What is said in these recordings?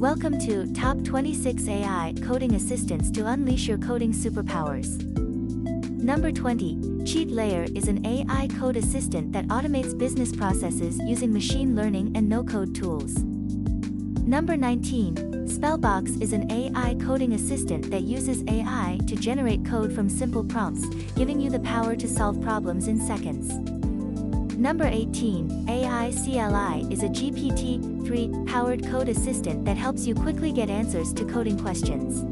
Welcome to Top 26 AI Coding Assistants to Unleash Your Coding Superpowers. Number 20. Cheat Layer is an AI code assistant that automates business processes using machine learning and no-code tools. Number 19. SpellBox is an AI coding assistant that uses AI to generate code from simple prompts, giving you the power to solve problems in seconds. Number 18. AI CLI is a GPT3 Powered code assistant that helps you quickly get answers to coding questions.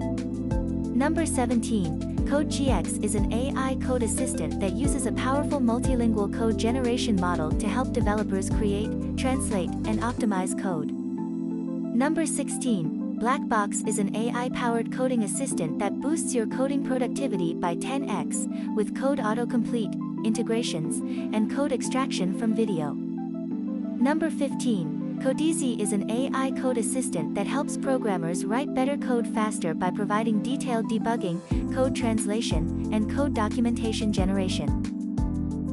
Number 17. CodeGeeX is an AI code assistant that uses a powerful multilingual code generation model to help developers create, translate, and optimize code. Number 16. Blackbox is an AI-powered coding assistant that boosts your coding productivity by 10x, with code autocomplete, integrations, and code extraction from video. Number 15. Kodezi is an AI code assistant that helps programmers write better code faster by providing detailed debugging, code translation, and code documentation generation.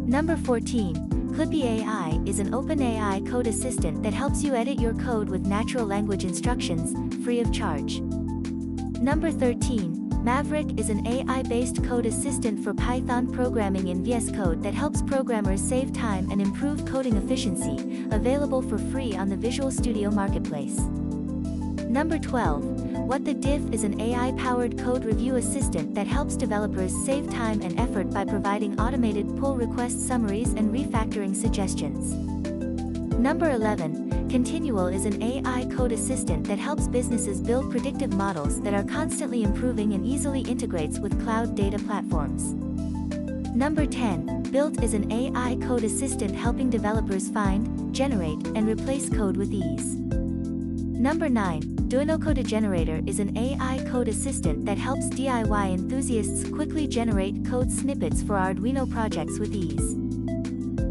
Number 14. Clippy AI is an open AI code assistant that helps you edit your code with natural language instructions, free of charge. Number 13. Maverick is an AI-based code assistant for Python programming in VS Code that helps programmers save time and improve coding efficiency, available for free on the Visual Studio Marketplace. Number 12. What the Diff is an AI-powered code review assistant that helps developers save time and effort by providing automated pull request summaries and refactoring suggestions. Number 11. CONTINUAL is an AI code assistant that helps businesses build predictive models that are constantly improving and easily integrates with cloud data platforms. Number 10. Built is an AI code assistant helping developers find, generate, and replace code with ease. Number 9. Arduino Code Generator is an AI code assistant that helps DIY enthusiasts quickly generate code snippets for Arduino projects with ease.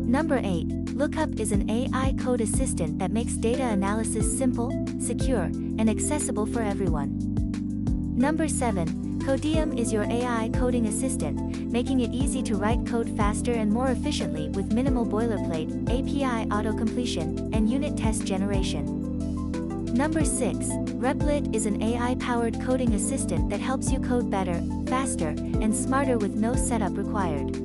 Number 8. Lookup is an AI code assistant that makes data analysis simple, secure, and accessible for everyone. Number 7. Codeium is your AI coding assistant, making it easy to write code faster and more efficiently with minimal boilerplate, API auto-completion, and unit test generation. Number 6. Replit is an AI-powered coding assistant that helps you code better, faster, and smarter with no setup required.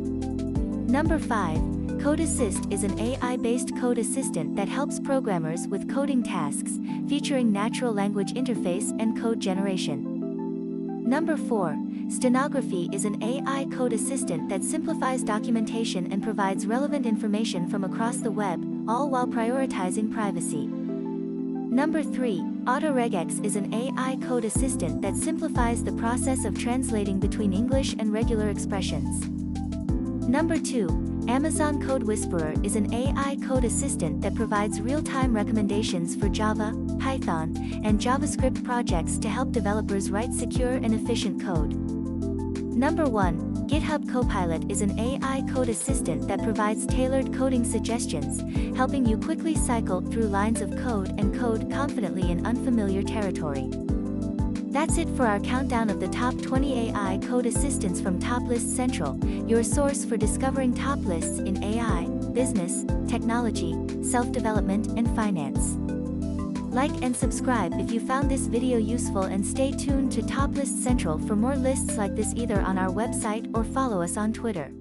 Number 5. CodeAssist is an AI-based code assistant that helps programmers with coding tasks, featuring natural language interface and code generation. Number 4. Stenography is an AI code assistant that simplifies documentation and provides relevant information from across the web, all while prioritizing privacy. Number 3. AutoRegex is an AI code assistant that simplifies the process of translating between English and regular expressions. Number 2. Amazon CodeWhisperer is an AI code assistant that provides real-time recommendations for Java, Python, and JavaScript projects to help developers write secure and efficient code. Number 1. GitHub Copilot is an AI code assistant that provides tailored coding suggestions, helping you quickly cycle through lines of code and code confidently in unfamiliar territory. That's it for our countdown of the top 20 AI code assistants from Top List Central, your source for discovering top lists in AI, business, technology, self-development, and finance. Like and subscribe if you found this video useful, and stay tuned to Top List Central for more lists like this either on our website or follow us on Twitter.